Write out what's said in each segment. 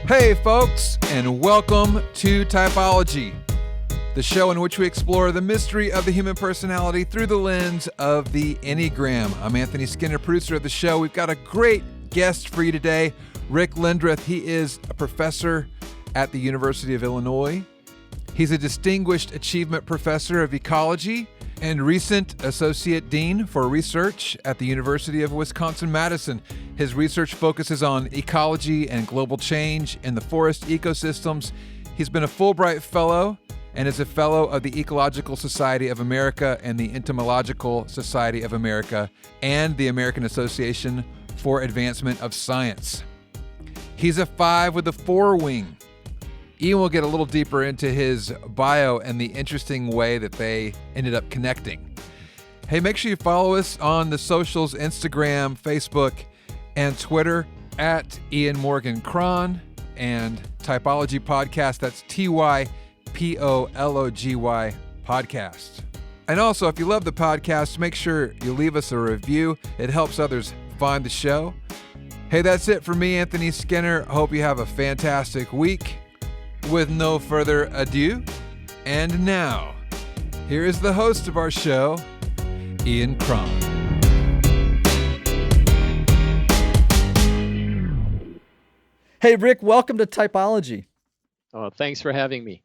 Hey folks, and welcome to Typology, the show in which we explore the mystery of the human personality through the lens of the Enneagram. I'm Anthony Skinner, producer of the show. We've got a great guest for you today, Dr Lindroth. He is a professor at the University of Illinois. He's a distinguished achievement professor of ecology and recent associate dean for research at the University of Wisconsin-Madison. His research focuses on ecology and global change in the forest ecosystems. He's been a Fulbright Fellow and is a Fellow of the Ecological Society of America and the Entomological Society of America and the American Association for Advancement of Science. He's a 5 with a 4 wing. Ian will get a little deeper into his bio and the interesting way that they ended up connecting. Hey, make sure you follow us on the socials, Instagram, Facebook, and Twitter at Ian Morgan Cron and Typology Podcast. That's Typology Podcast. And also, if you love the podcast, make sure you leave us a review. It helps others find the show. Hey, that's it for me, Anthony Skinner. Hope you have a fantastic week. With no further ado, and now, here is the host of our show, Ian Cron. Hey, Rick, welcome to Typology. Oh, thanks for having me.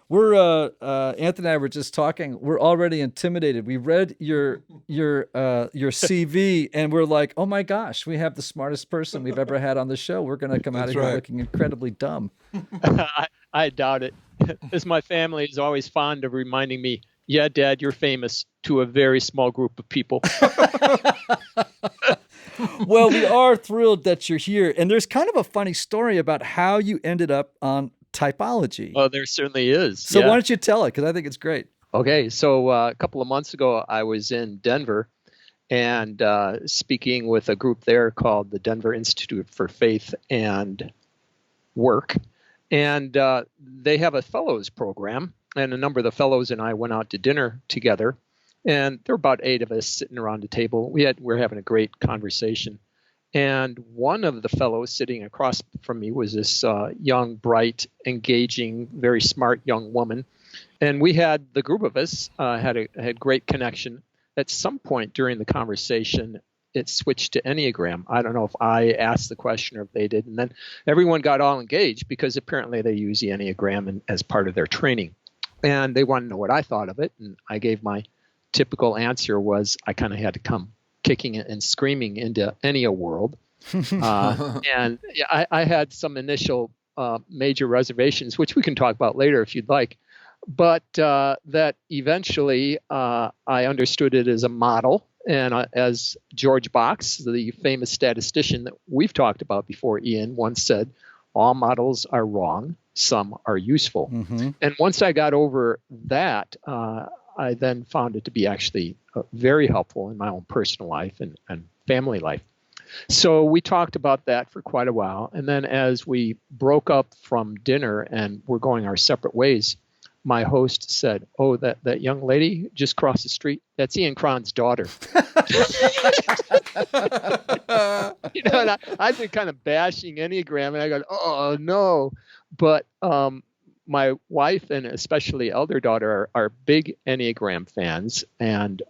We're Anthony and I were just talking. We're already intimidated. We read your CV, and we're like, oh my gosh, we have the smartest person we've ever had on the show. We're going to come out of here looking incredibly dumb. I doubt it. As my family is always fond of reminding me, yeah, Dad, you're famous to a very small group of people. Well, we are thrilled that you're here. And there's kind of a funny story about how you ended up on Typology. Oh, there certainly is. So why don't you tell it? Because I think it's great. Okay, so a couple of months ago, I was in Denver and speaking with a group there called the Denver Institute for Faith and Work. And they have a fellows program, and a number of the fellows and I went out to dinner together. And there were about 8 of us sitting around the table. We were having a great conversation. And one of the fellows sitting across from me was this young, bright, engaging, very smart young woman. And we had, the group of us had great connection. At some point during the conversation, it switched to Enneagram. I don't know if I asked the question or if they did. And then everyone got all engaged because apparently they use the Enneagram as part of their training. And they wanted to know what I thought of it. And I gave my typical answer was I kind of had to come kicking and screaming into Ennea world. And I had some initial major reservations, which we can talk about later if you'd like. But that eventually I understood it as a model. And as George Box, the famous statistician that we've talked about before, Ian, once said, all models are wrong, some are useful. Mm-hmm. And once I got over that, I then found it to be actually very helpful in my own personal life and family life. So we talked about that for quite a while. And then as we broke up from dinner and we're going our separate ways, my host said, oh, that young lady just crossed the street, that's Ian Cron's daughter. And I've been kind of bashing Enneagram, and I go, oh, no. But my wife and especially elder daughter are big Enneagram fans, and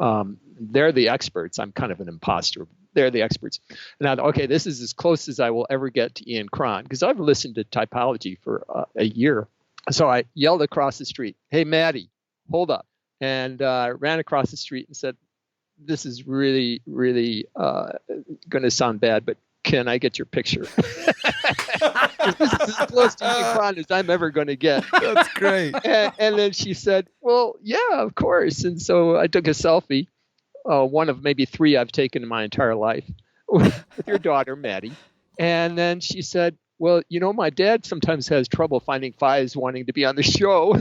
they're the experts. I'm kind of an imposter. They're the experts. And I thought, okay, this is as close as I will ever get to Ian Cron, because I've listened to Typology for a year. So I yelled across the street, hey, Maddie, hold up. And ran across the street and said, this is really, really going to sound bad, but can I get your picture? This is as close to Ian Cron as I'm ever going to get. That's great. And then she said, well, yeah, of course. And so I took a selfie, one of maybe 3 I've taken in my entire life, with your daughter, Maddie. And then she said, well, my dad sometimes has trouble finding 5s wanting to be on the show.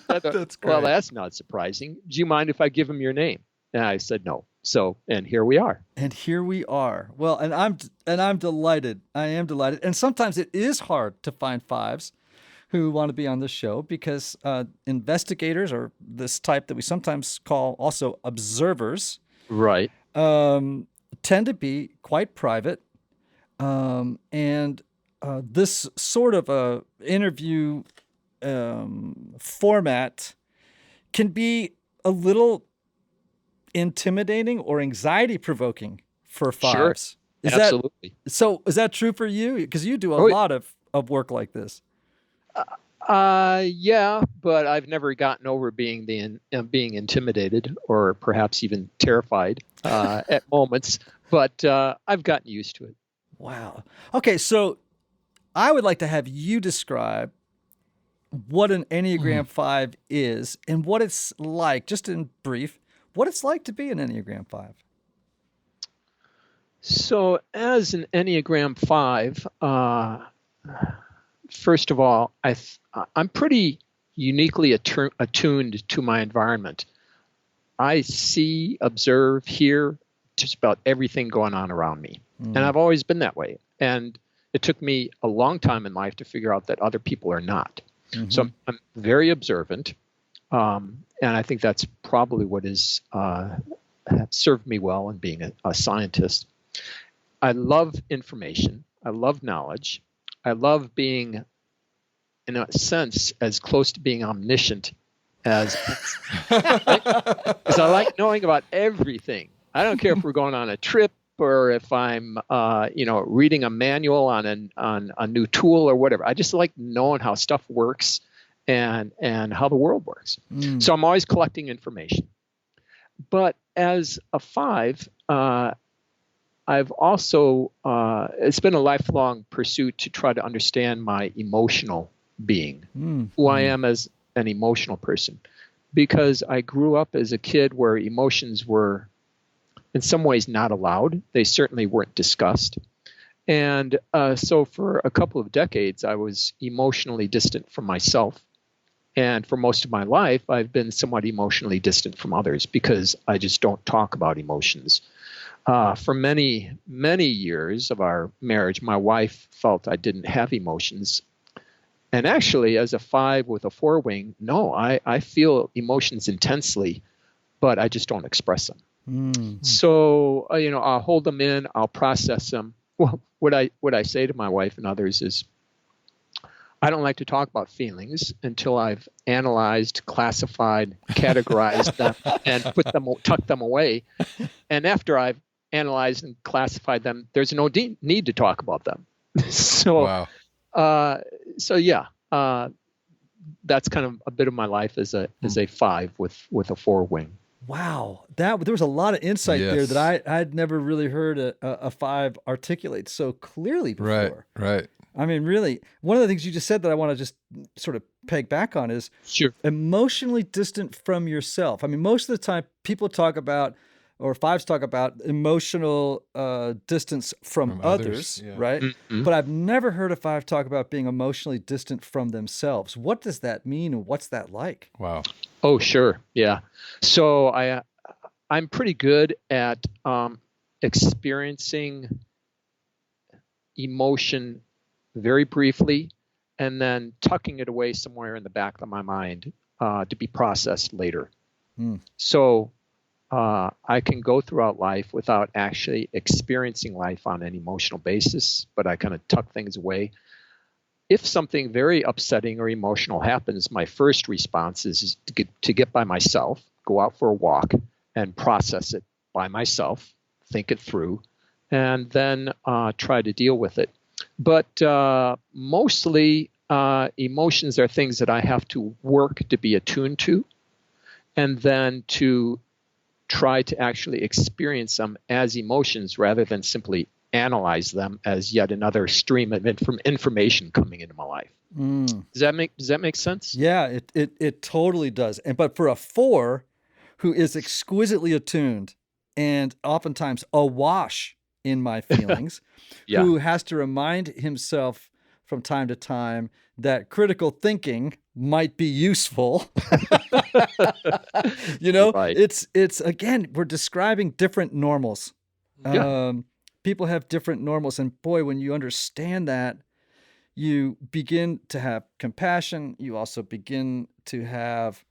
That's great. Well, that's not surprising. Do you mind if I give him your name? And I said no. So, and here we are. And here we are. Well, and I'm delighted. I am delighted. And sometimes it is hard to find 5s who want to be on the show because investigators, or this type that we sometimes call also observers, right, tend to be quite private. And this sort of a interview format can be a little intimidating or anxiety provoking for Sure. fives. Absolutely. Is that true for you? Because you do a Oh, lot of work like this. yeah, but I've never gotten over being being intimidated or perhaps even terrified at moments. But I've gotten used to it. Wow. Okay, so I would like to have you describe what an Enneagram 5 is and what it's like, just in brief, what it's like to be an Enneagram 5. So, as an Enneagram Five, first of all, I'm pretty uniquely attuned to my environment. I see, observe, hear just about everything going on around me. And I've always been that way. And it took me a long time in life to figure out that other people are not. So I'm very observant. And I think that's probably what has served me well in being a scientist. I love information. I love knowledge. I love being, in a sense, as close to being omniscient as because I like knowing about everything. I don't care if we're going on a trip or if I'm, reading a manual on a new tool or whatever. I just like knowing how stuff works and how the world works. So I'm always collecting information. But as a five, I've also, it's been a lifelong pursuit to try to understand my emotional being, who I am as an emotional person, because I grew up as a kid where emotions were in some ways not allowed. They certainly weren't discussed. And so for a couple of decades, I was emotionally distant from myself. And for most of my life, I've been somewhat emotionally distant from others because I just don't talk about emotions. For many, many years of our marriage, my wife felt I didn't have emotions. And actually, as a five with a four wing, no, I feel emotions intensely, but I just don't express them. So, I'll hold them in, I'll process them. Well, what I say to my wife and others is, I don't like to talk about feelings until I've analyzed, classified, categorized them, and tucked them away. And after I've analyzed and classified them, there's no need to talk about them. So, wow. That's kind of a bit of my life as a five with a four wing. Wow, there was a lot of insight there Yes. that I'd never really heard a five articulate so clearly before. Right. I mean, really, one of the things you just said that I want to just sort of peg back on is Sure. emotionally distant from yourself. I mean, most of the time people talk about, or fives talk about, emotional distance from others, yeah. right? But I've never heard a five talk about being emotionally distant from themselves. What does that mean, and what's that like? Wow. Oh, sure. Yeah. So I'm pretty good at experiencing emotion very briefly and then tucking it away somewhere in the back of my mind to be processed later. So I can go throughout life without actually experiencing life on an emotional basis, but I kind of tuck things away. If something very upsetting or emotional happens, my first response is to get by myself, go out for a walk, and process it by myself, think it through, and then try to deal with it. But mostly emotions are things that I have to work to be attuned to, and then to try to actually experience them as emotions rather than simply analyze them as yet another stream of information coming into my life. Does that make sense? Yeah, it totally does. But for a four who is exquisitely attuned and oftentimes awash in my feelings, Yeah. who has to remind himself from time to time that critical thinking might be useful. Right. It's again, we're describing different normals. Yeah. People have different normals, and boy, when you understand that, you begin to have compassion. You also begin to have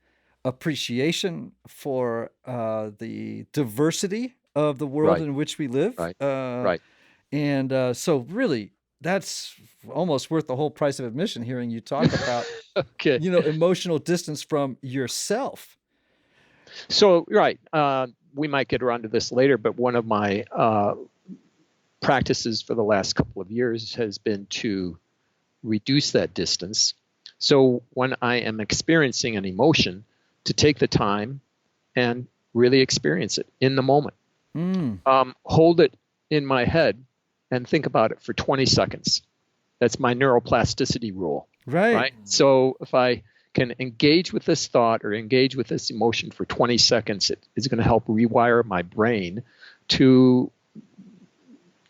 appreciation for the diversity of the world Right. in which we live. Right. Right. And so really, that's almost worth the whole price of admission hearing you talk about, Okay. emotional distance from yourself. So, right. We might get around to this later, but one of my practices for the last couple of years has been to reduce that distance. So when I am experiencing an emotion, to take the time and really experience it in the moment. Hold it in my head and think about it for 20 seconds. That's my neuroplasticity rule. Right. So if I can engage with this thought or engage with this emotion for 20 seconds, it is going to help rewire my brain to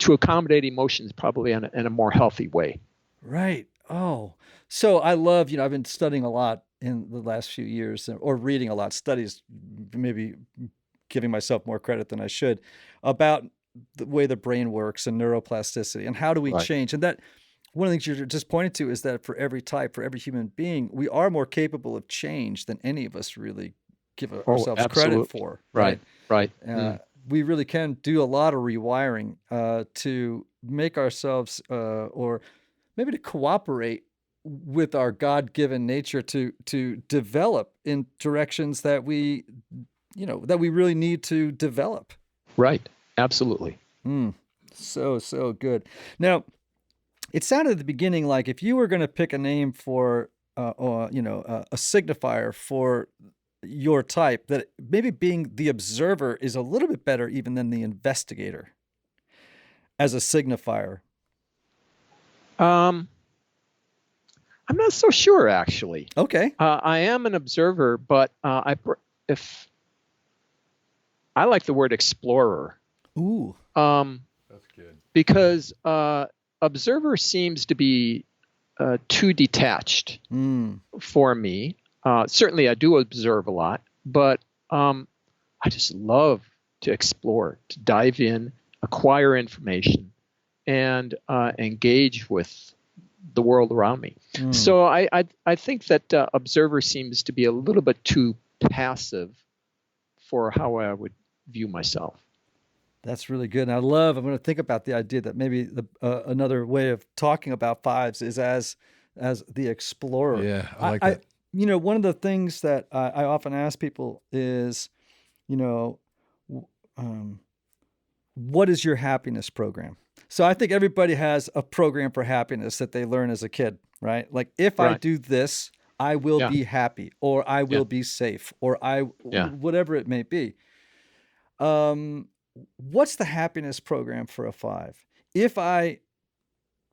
accommodate emotions probably in a more healthy way. Right. Oh, so I love, I've been studying a lot in the last few years, or reading a lot, studies, maybe giving myself more credit than I should, about the way the brain works and neuroplasticity and how do we change. And that one of the things you're just pointing to is that for every type, for every human being, we are more capable of change than any of us really give ourselves credit for. Right. We really can do a lot of rewiring to make ourselves or maybe to cooperate with our God-given nature to develop in directions that we really need to develop. Right. Absolutely. So good. Now, it sounded at the beginning like if you were going to pick a name for, a signifier for your type, that maybe being the observer is a little bit better even than the investigator as a signifier. I'm not so sure, actually. Okay. I am an observer, but if I like the word explorer. Ooh. That's good. Because observer seems to be too detached for me. Certainly, I do observe a lot, but I just love to explore, to dive in, acquire information, and engage with the world around me. So I think that observer seems to be a little bit too passive for how I would view myself. That's really good. And I'm going to think about the idea that maybe another way of talking about fives is as the explorer. Yeah, I like that. One of the things that I often ask people is, what is your happiness program? So I think everybody has a program for happiness that they learn as a kid, right? Like if I do this, I will be happy, or I will be safe, or whatever it may be. What's the happiness program for a five? If I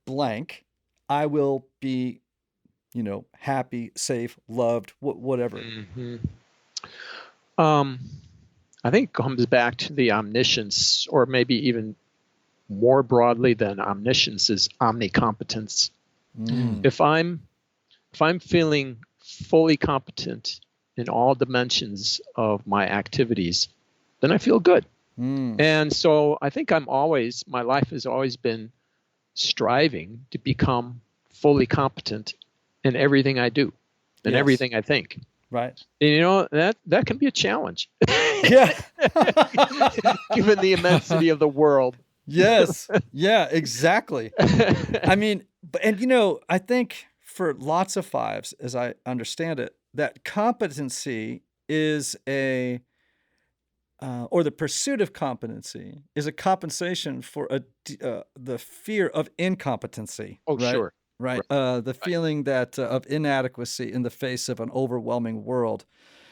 blank, I will be, happy, safe, loved, whatever. I think it comes back to the omniscience, or maybe even more broadly than omniscience is omnicompetence. If I'm feeling fully competent in all dimensions of my activities, then I feel good. And so I think my life has always been striving to become fully competent in everything I do and everything I think. Right. And that can be a challenge. Yeah. Given the immensity of the world. Yes. Yeah, exactly. I mean, and I think for lots of fives, as I understand it, that competency is or the pursuit of competency is a compensation for the fear of incompetency. Oh, right? sure. Right. The feeling that of inadequacy in the face of an overwhelming world.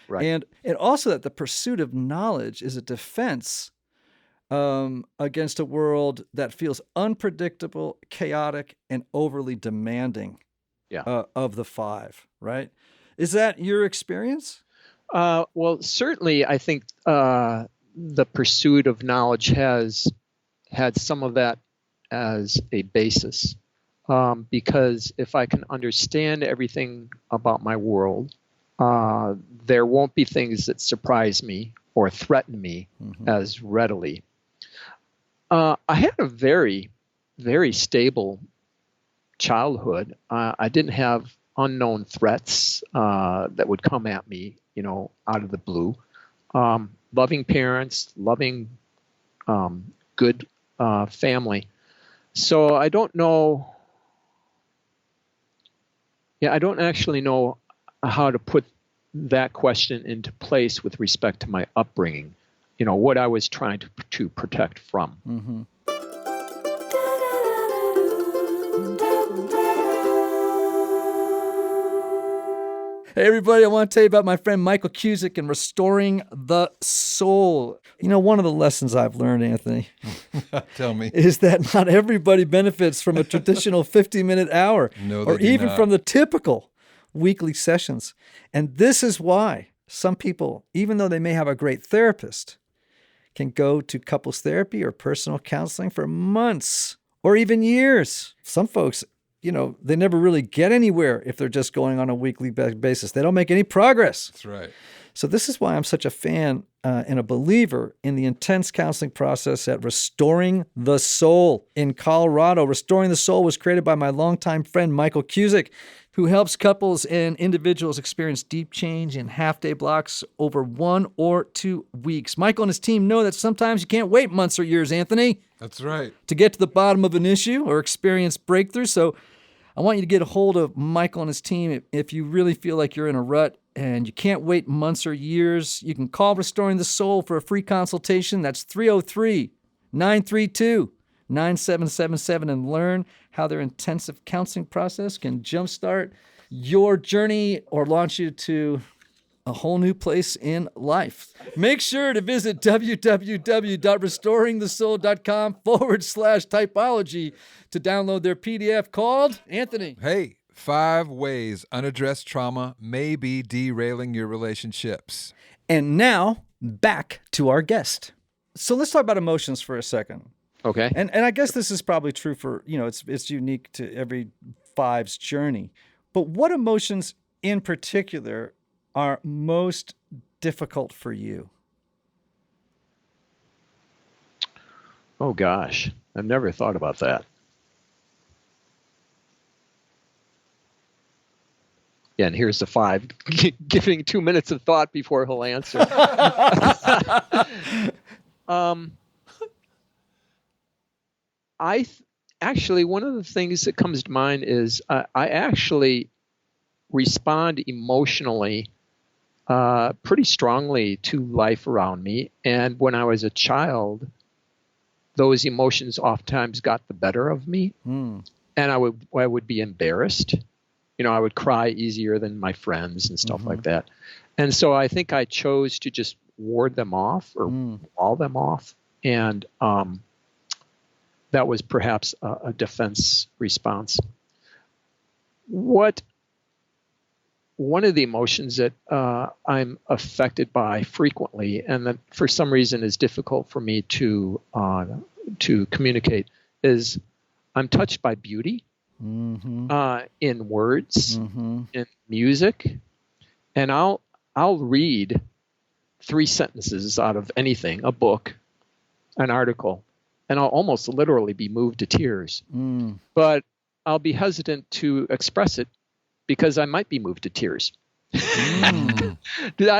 Right. And also that the pursuit of knowledge is a defense against a world that feels unpredictable, chaotic, and overly demanding of the five, right? Is that your experience? Well, certainly I think the pursuit of knowledge has had some of that as a basis. Because if I can understand everything about my world, there won't be things that surprise me or threaten me as readily. I had a very, very stable childhood. I didn't have unknown threats that would come at me, out of the blue. Loving parents, loving good family. So I don't know Yeah, I don't actually know how to put that question into place with respect to my upbringing, what I was trying to protect from. Mm-hmm. Hey, everybody, I want to tell you about my friend Michael Cusick and Restoring the Soul. One of the lessons I've learned, Anthony, Tell me. is that not everybody benefits from a traditional 50-minute hour No, or they do even not. from the typical weekly sessions. And this is why some people, even though they may have a great therapist, can go to couples therapy or personal counseling for months or even years. Some folks, they never really get anywhere if they're just going on a weekly basis. They don't make any progress. That's right. So this is why I'm such a fan and a believer in the intense counseling process at Restoring the Soul in Colorado. Restoring the Soul was created by my longtime friend, Michael Cusick, who helps couples and individuals experience deep change in half-day blocks over 1 or 2 weeks. Michael and his team know that sometimes you can't wait months or years, Anthony, That's right. to get to the bottom of an issue or experience breakthrough. So I want you to get a hold of Michael and his team. If you really feel like you're in a rut and you can't wait months or years, you can call Restoring the Soul for a free consultation. That's 303-932-9777 and learn how their intensive counseling process can jumpstart your journey or launch you to a whole new place in life. Make sure to visit www.restoringthesoul.com/typology to download their PDF called, Anthony. Hey, 5 ways unaddressed trauma may be derailing your relationships. And now, back to our guest. So let's talk about emotions for a second. Okay. And I guess this is probably true for, it's unique to every Five's journey. But what emotions in particular are most difficult for you? Oh, gosh. I've never thought about that. Yeah, and here's the 5, giving 2 minutes of thought before he'll answer. Actually, one of the things that comes to mind is I actually respond emotionally pretty strongly to life around me. And when I was a child, those emotions oftentimes got the better of me. And I would be embarrassed. I would cry easier than my friends and stuff like that. And so I think I chose to just ward them off or wall them off. And that was perhaps a defense response. One of the emotions that I'm affected by frequently, and that for some reason is difficult for me to communicate, is I'm touched by beauty in words, in music, and I'll read 3 sentences out of anything, a book, an article, and I'll almost literally be moved to tears. But I'll be hesitant to express it because I might be moved to tears. I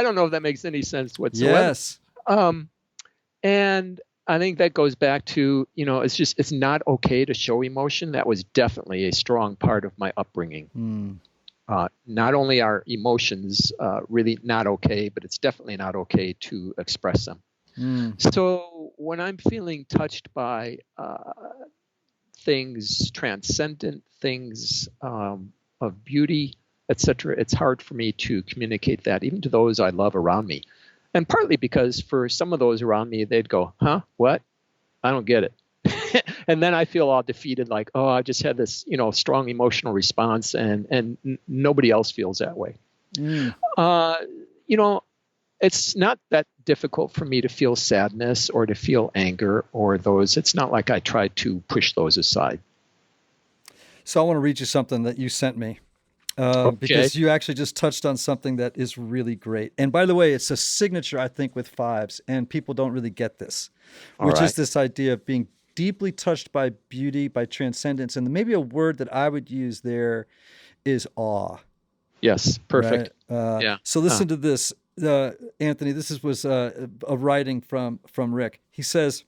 don't know if that makes any sense whatsoever. Yes. And I think that goes back to, it's not okay to show emotion. That was definitely a strong part of my upbringing. Not only are emotions really not okay, but it's definitely not okay to express them. So when I'm feeling touched by things transcendent, things of beauty, etc., it's hard for me to communicate that, even to those I love around me. And partly because for some of those around me, they'd go, huh, what? I don't get it. And then I feel all defeated, like, oh, I just had this, strong emotional response and nobody else feels that way. It's not that difficult for me to feel sadness or to feel anger or those. It's not like I try to push those aside. So I want to read you something that you sent me. Because you actually just touched on something that is really great. And by the way, it's a signature, I think, with Fives, and people don't really get this, which is this idea of being deeply touched by beauty, by transcendence. And maybe a word that I would use there is awe. Yes, perfect. Right? Yeah. So listen to this, Anthony. This was a writing from Rick. He says,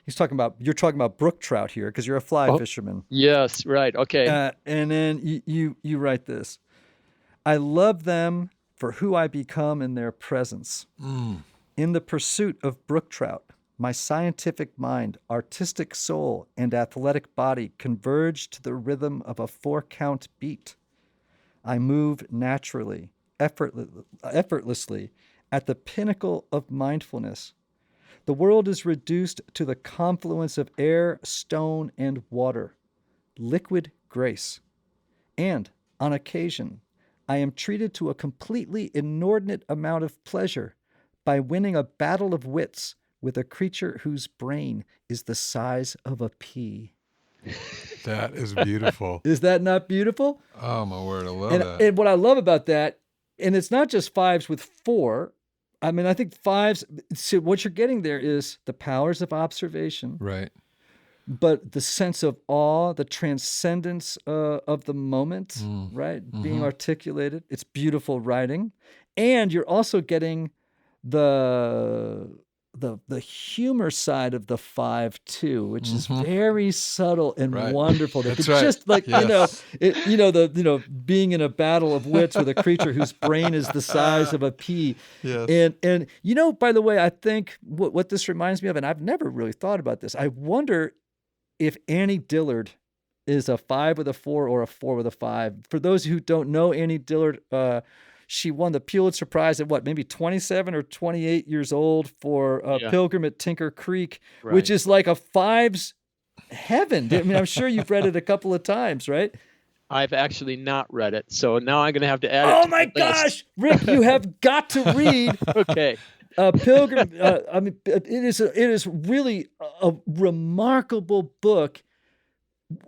you're talking about brook trout here because you're a fly fisherman. Yes, right. Okay. And then you write this. I love them for who I become in their presence. In the pursuit of brook trout, my scientific mind, artistic soul, and athletic body converge to the rhythm of a 4-count beat. I move naturally, effortlessly, at the pinnacle of mindfulness. The world is reduced to the confluence of air, stone, and water, liquid grace. And, on occasion, I am treated to a completely inordinate amount of pleasure by winning a battle of wits with a creature whose brain is the size of a pea. That is beautiful. Is that not beautiful? Oh, my word. I love that. And what I love about that, and it's not just fives with 4. I mean, I think fives, so what you're getting there is the powers of observation. Right. But the sense of awe, the transcendence of the moment, right? Being articulated. It's beautiful writing. And you're also getting the humor side of the 5 too, which is very subtle and wonderful. That's it's just like yes. being in a battle of wits with a creature whose brain is the size of a pea. Yes. And by the way, I think what this reminds me of, and I've never really thought about this. I wonder if Annie Dillard is a 5 with a 4 or a 4 with a 5. For those who don't know Annie Dillard, she won the Pulitzer Prize at maybe 27 or 28 years old for Pilgrim at Tinker Creek, which is like a 5's heaven. I mean, I'm sure you've read it a couple of times, right? I've actually not read it, so now I'm going to have to add it. Oh my gosh, Rick, you have got to read. Okay. Pilgrim. I mean, it is really a remarkable book,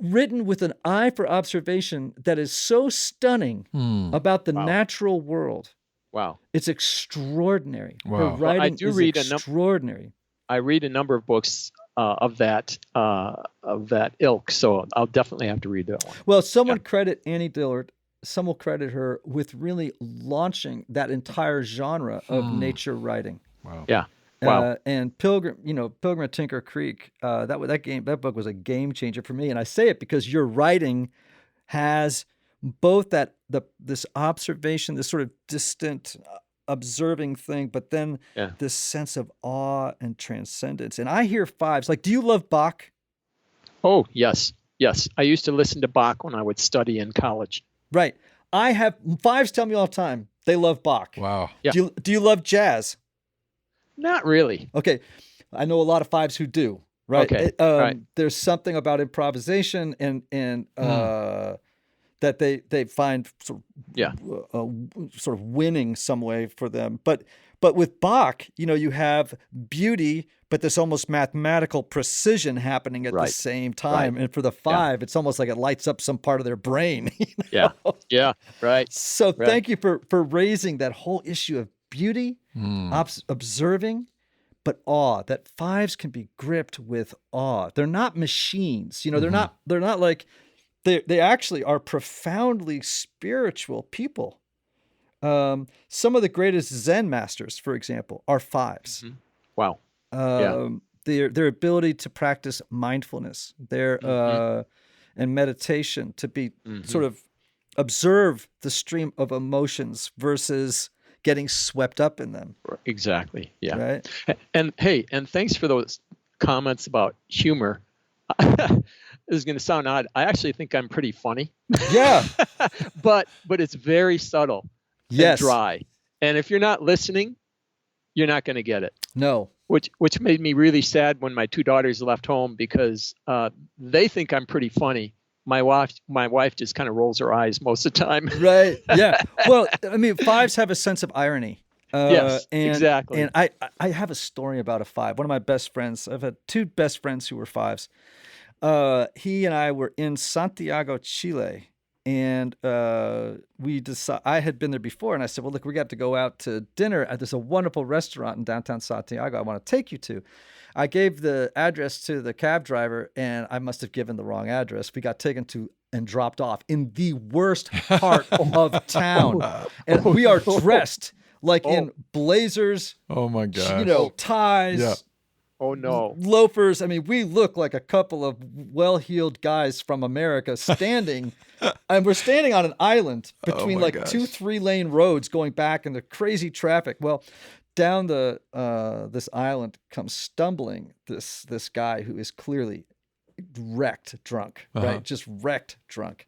written with an eye for observation that is so stunning about the natural world. Wow. It's extraordinary. Wow. Her writing I do is read extraordinary. I read a number of books of that ilk, so I'll definitely have to read that one. Well, someone credit Annie Dillard. Some will credit her with really launching that entire genre of nature writing. Wow. Yeah. Wow. And Pilgrim at Tinker Creek, that book was a game changer for me. And I say it because your writing has both this observation, this sort of distant observing thing, but then this sense of awe and transcendence. And I hear 5s. Like, do you love Bach? Oh, yes. Yes. I used to listen to Bach when I would study in college. Right. I have 5s tell me all the time they love Bach. Wow. Yeah. Do you love jazz? Not really. Okay. I know a lot of 5s who do. Right. Okay. Right. There's something about improvisation and that they find sort of winning some way for them. But with Bach, you have beauty, but this almost mathematical precision happening at the same time. And for the 5, it's almost like it lights up some part of their brain. Yeah. Yeah. Right. So thank you for raising that whole issue of beauty, observing, but awe. That 5s can be gripped with awe. They're not machines. They're not like they actually are profoundly spiritual people. Some of the greatest Zen masters, for example, are 5s. Wow. Their ability to practice mindfulness, and meditation, to be sort of observe the stream of emotions versus getting swept up in them. Exactly. Yeah. Right. And hey, and thanks for those comments about humor. This is going to sound odd. I actually think I'm pretty funny. Yeah. but it's very subtle. And dry. And if you're not listening, you're not going to get it. No. Which made me really sad when my 2 daughters left home because they think I'm pretty funny. My wife just kind of rolls her eyes most of the time. Right. Yeah. Well, I mean, 5s have a sense of irony. Yes, exactly. And I have a story about a 5. One of my best friends, I've had 2 best friends who were 5s. He and I were in Santiago, Chile. And I had been there before, and I said, well, look, we got to go out to dinner. There's a wonderful restaurant in downtown Santiago I want to take you to. I gave the address to the cab driver, and I must have given the wrong address. We got taken to and dropped off in the worst part of town. And we are dressed like in blazers. Oh, my gosh. Ties. Yeah. Oh no. loafers. I mean, we look like a couple of well-heeled guys from America standing, and we're standing on an island between my like gosh. 2-3 lane roads going back into crazy traffic. Well, down the this island comes stumbling this guy who is clearly wrecked drunk, right? Just wrecked drunk.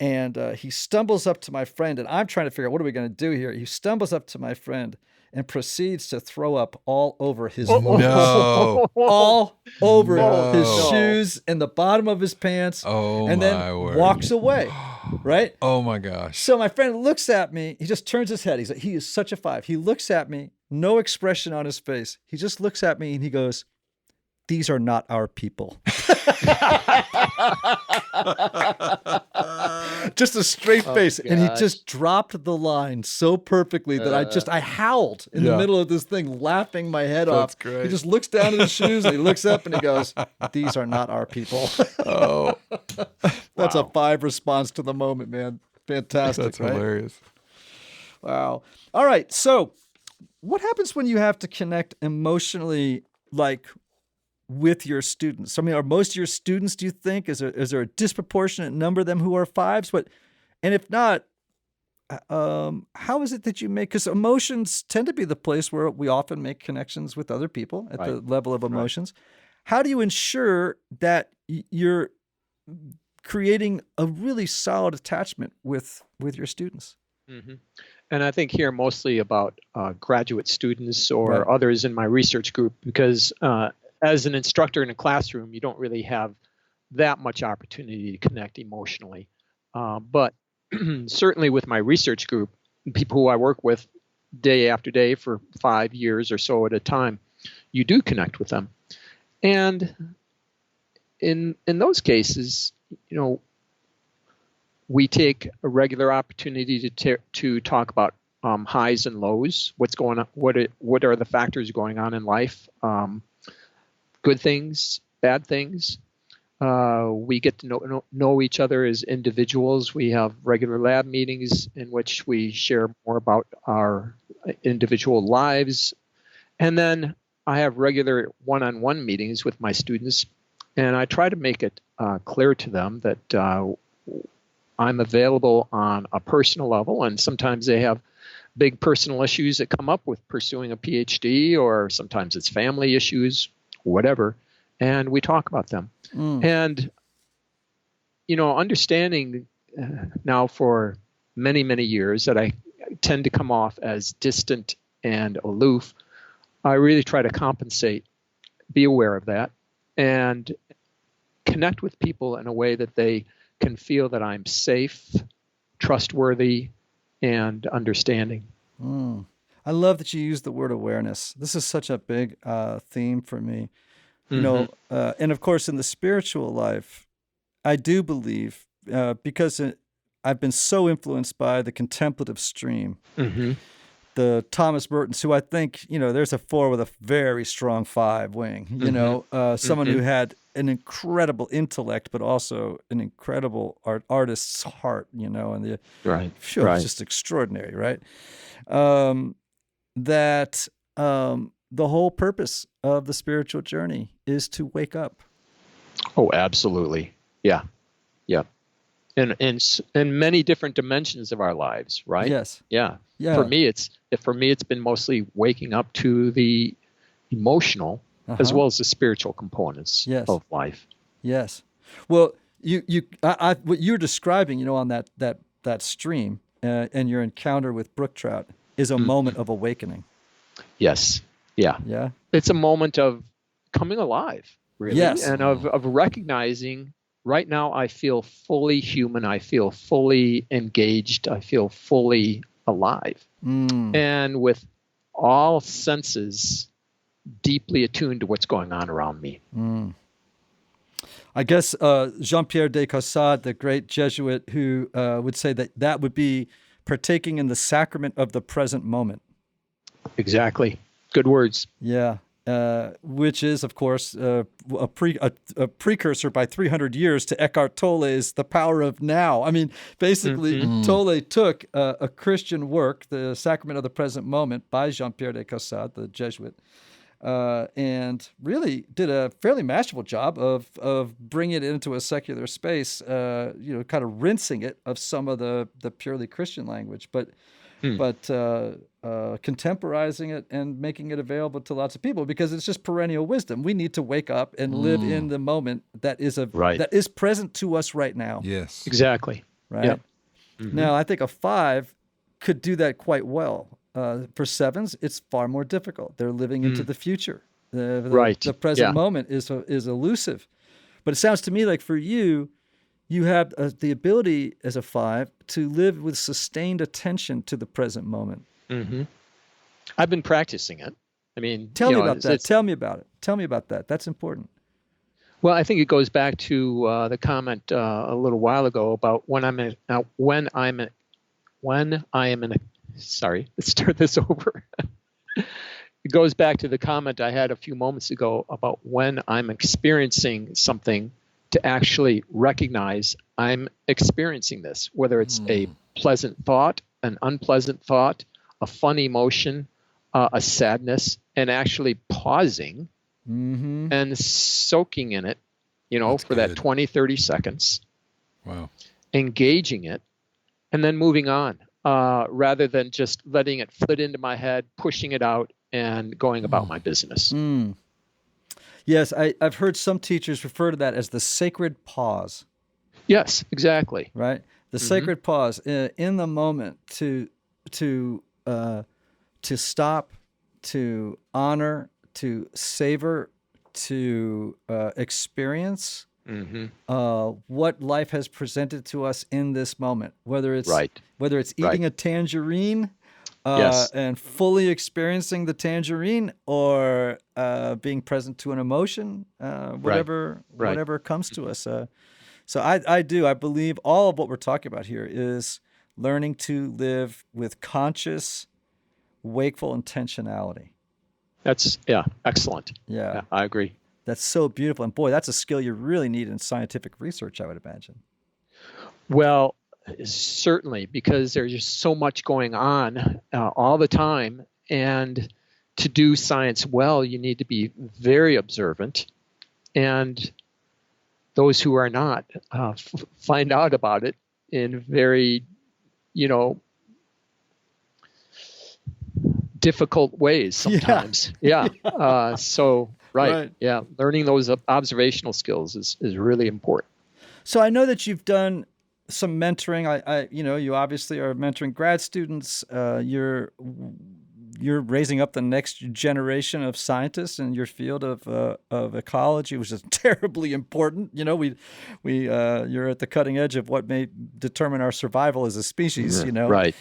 And he stumbles up to my friend, and I'm trying to figure out what are we going to do here. He stumbles up to my friend and proceeds to throw up all over his No. all over No. his shoes and the bottom of his pants, Oh, and then my word. walks away. Right? Oh my gosh. So my friend looks at me. He just turns his head. He's like, he is such a 5. He looks at me, no expression on his face. He just looks at me and he goes, "These are not our people." Just a straight face. And he just dropped the line so perfectly that I howled in the middle of this thing, laughing my head off. That's great. He just looks down at his shoes and he looks up and he goes, "These are not our people." Oh, That's a 5 response to the moment, man. Fantastic. that's right? hilarious. Wow. All right. So what happens when you have to connect emotionally, like with your students? I mean, are most of your students, do you think, is there a disproportionate number of them who are 5s? And if not, how is it that you make, because emotions tend to be the place where we often make connections with other people at the level of emotions. How do you ensure that you're creating a really solid attachment with your students? Mm-hmm. And I think here mostly about graduate students or others in my research group, because as an instructor in a classroom, you don't really have that much opportunity to connect emotionally. But certainly with my research group, people who I work with day after day for 5 years or so at a time, you do connect with them. And in those cases, we take a regular opportunity to talk about highs and lows, what's going on, what are the factors going on in life, good things, bad things. We get to know each other as individuals. We have regular lab meetings in which we share more about our individual lives. And then I have regular one-on-one meetings with my students, and I try to make it clear to them that I'm available on a personal level, and sometimes they have big personal issues that come up with pursuing a PhD, or sometimes it's family issues, whatever, and we talk about them. And, understanding now for many, many years that I tend to come off as distant and aloof, I really try to compensate, be aware of that, and connect with people in a way that they can feel that I'm safe, trustworthy, and understanding. I love that you use the word awareness. This is such a big theme for me. And of course, in the spiritual life, I do believe, because I've been so influenced by the contemplative stream, the Thomas Mertens, who I think, there's a 4 with a very strong 5 wing, someone who had an incredible intellect, but also an incredible artist's heart, and the it's just extraordinary, right? That the whole purpose of the spiritual journey is to wake up. Oh, absolutely. Yeah. And in many different dimensions of our lives, right? Yes. Yeah. Yeah. For me, it's been mostly waking up to the emotional as well as the spiritual components of life. Yes. Well, what you're describing, on that stream and your encounter with brook trout is a moment of awakening. Yes. Yeah. Yeah. It's a moment of coming alive, really. Yes. And of recognizing right now I feel fully human. I feel fully engaged. I feel fully alive. And with all senses deeply attuned to what's going on around me. I guess Jean-Pierre de Caussade, the great Jesuit, who would say that would be partaking in the sacrament of the present moment. Exactly. Good words. Yeah. Which is, of course, a precursor by 300 years to Eckhart Tolle's The Power of Now. I mean, basically, Tolle took a Christian work, The Sacrament of the Present Moment by Jean-Pierre de Caussade, the Jesuit, and really did a fairly masterful job of bringing it into a secular space, kind of rinsing it of some of the purely Christian language, but contemporizing it and making it available to lots of people, because it's just perennial wisdom. We need to wake up and live in the moment that is present to us right now. Yes. Exactly. Right. Yep. Now, I think a 5 could do that quite well. For 7s, it's far more difficult. They're living into the future. The present moment is elusive. But it sounds to me like for you, you have the ability as a 5 to live with sustained attention to the present moment. Mm-hmm. I've been practicing it. I mean, tell me about that. Tell me about it. Tell me about that. That's important. Well, I think it goes back to the comment a little while ago about sorry, let's start this over. It goes back to the comment I had a few moments ago about when I'm experiencing something, to actually recognize I'm experiencing this, whether it's a pleasant thought, an unpleasant thought, a fun emotion, a sadness, and actually pausing and soaking in it, That's for good. that 20, 30 seconds. Wow. Engaging it, and then moving on, rather than just letting it flit into my head, pushing it out, and going about my business. Yes, I've heard some teachers refer to that as the sacred pause. Yes, exactly. Right? The sacred pause in the moment to stop, to honor, to savor, to experience what life has presented to us in this moment, whether it's eating a tangerine and fully experiencing the tangerine, or being present to an emotion, whatever comes to us. So I believe all of what we're talking about here is learning to live with conscious, wakeful intentionality. That's excellent. Yeah, I agree. That's so beautiful. And boy, that's a skill you really need in scientific research, I would imagine. Well, certainly, because there's just so much going on all the time. And to do science well, you need to be very observant. And those who are not find out about it in very, difficult ways sometimes. Yeah. Right. Yeah. Learning those observational skills is really important. So I know that you've done some mentoring. You obviously are mentoring grad students. You're raising up the next generation of scientists in your field of ecology, which is terribly important. You're at the cutting edge of what may determine our survival as a species. Right.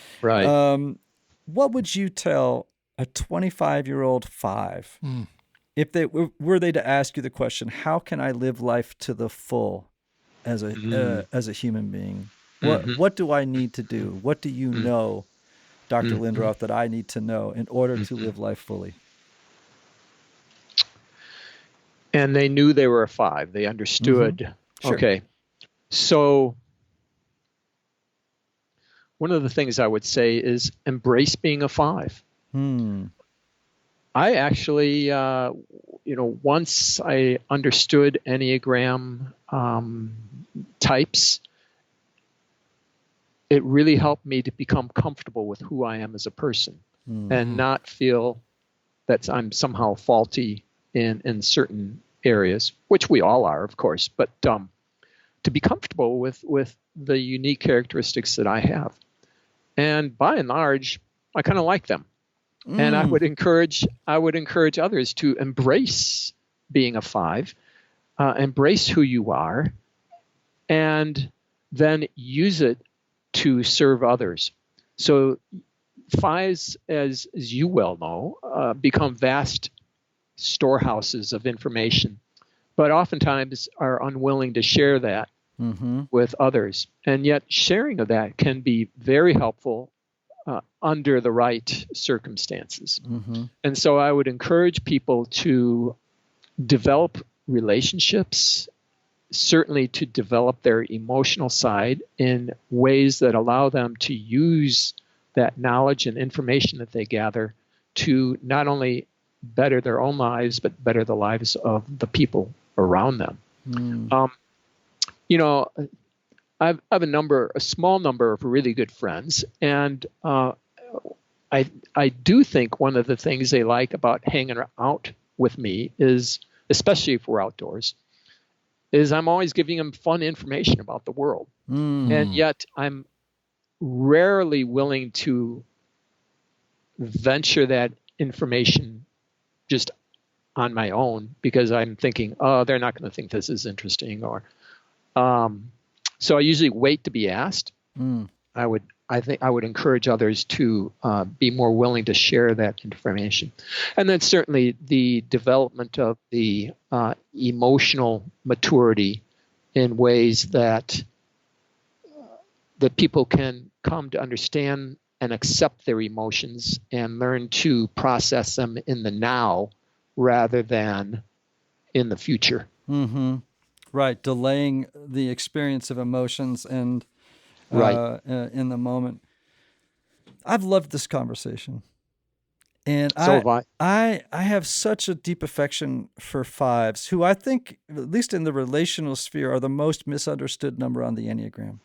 What would you tell a 25-year-old 5 if they were to ask you the question, how can I live life to the full as a human being? What do I need to do? What do you know, Dr. Lindroth, that I need to know in order to live life fully? And they knew they were a 5. They understood. Sure. Okay. So one of the things I would say is embrace being a 5. I actually, once I understood Enneagram types, it really helped me to become comfortable with who I am as a person and not feel that I'm somehow faulty in certain areas, which we all are, of course, but to be comfortable with the unique characteristics that I have. And by and large, I kind of like them. And I would encourage others to embrace being a 5, embrace who you are, and then use it to serve others. So 5s, as you well know, become vast storehouses of information, but oftentimes are unwilling to share that with others. And yet sharing of that can be very helpful under the right circumstances. And so I would encourage people to develop relationships, certainly to develop their emotional side in ways that allow them to use that knowledge and information that they gather to not only better their own lives, but better the lives of the people around them. You know, I have a small number of really good friends, and I do think one of the things they like about hanging out with me is, especially if we're outdoors, is I'm always giving them fun information about the world. And yet I'm rarely willing to venture that information just on my own, because I'm thinking, oh, they're not going to think this is interesting, or so I usually wait to be asked. I think I would encourage others to be more willing to share that information. And then certainly the development of the emotional maturity in ways that people can come to understand and accept their emotions and learn to process them in the now rather than in the future. Right, delaying the experience of emotions and in the moment. I've loved this conversation. And so have I have such a deep affection for fives, who I think, at least in the relational sphere, are the most misunderstood number on the Enneagram.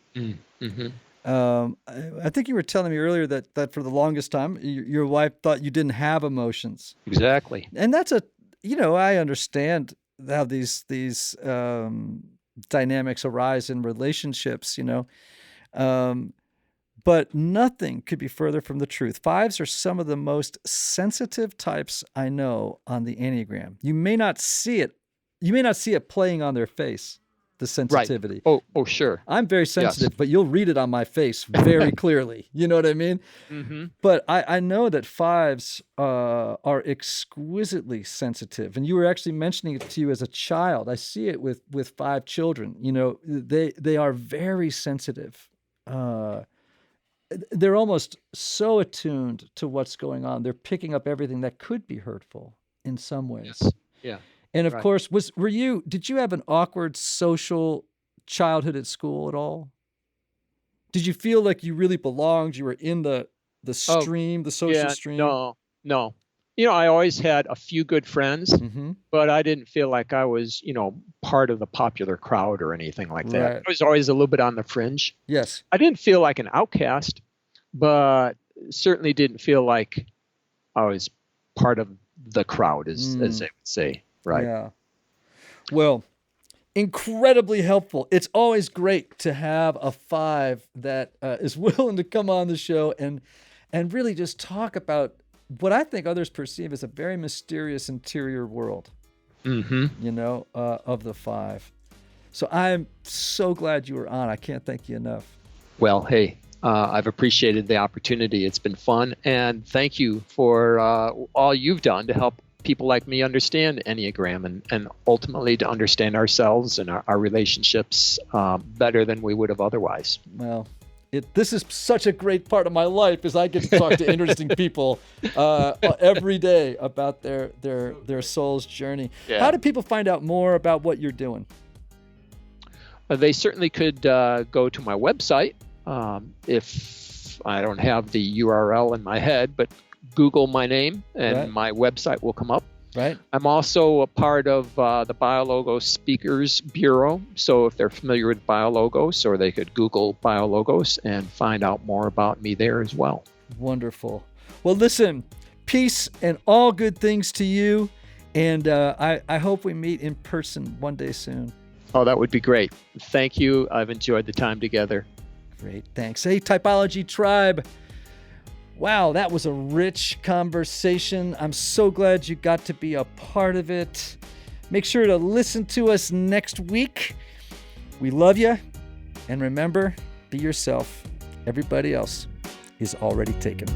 I think you were telling me earlier that for the longest time, your wife thought you didn't have emotions. Exactly. And that's I understand how these dynamics arise in relationships, but nothing could be further from the truth. Fives are some of the most sensitive types I know on the Enneagram. You may not see it. You may not see it playing on their face, the sensitivity. Right. Oh, sure. I'm very sensitive, but you'll read it on my face very clearly. You know what I mean? But I know that fives are exquisitely sensitive. And you were actually mentioning it to you as a child. I see it with five children. They are very sensitive. They're almost so attuned to what's going on. They're picking up everything that could be hurtful in some ways. Yes. Yeah. And of course, did you have an awkward social childhood at school at all? Did you feel like you really belonged? You were in the stream, the social stream? No. I always had a few good friends, but I didn't feel like I was, part of the popular crowd or anything like that. Right. I was always a little bit on the fringe. Yes. I didn't feel like an outcast, but certainly didn't feel like I was part of the crowd, as they would say. Right. Yeah. Well, incredibly helpful. It's always great to have a five that is willing to come on the show and really just talk about what I think others perceive as a very mysterious interior world, of the five. So I'm so glad you were on. I can't thank you enough. Well, hey, I've appreciated the opportunity. It's been fun. And thank you for all you've done to help people like me understand Enneagram and ultimately to understand ourselves and our relationships better than we would have otherwise. Well, this is such a great part of my life, is I get to talk to interesting people every day about their soul's journey. Yeah. How do people find out more about what you're doing? They certainly could go to my website. If I don't have the URL in my head, but Google my name and my website will come up. Right. I'm also a part of the BioLogos Speakers Bureau. So if they're familiar with BioLogos, or they could Google BioLogos and find out more about me there as well. Wonderful. Well, listen, peace and all good things to you. And I hope we meet in person one day soon. Oh, that would be great. Thank you. I've enjoyed the time together. Great. Thanks. Hey, Typology Tribe. Wow, that was a rich conversation. I'm so glad you got to be a part of it. Make sure to listen to us next week. We love you. And remember, be yourself. Everybody else is already taken.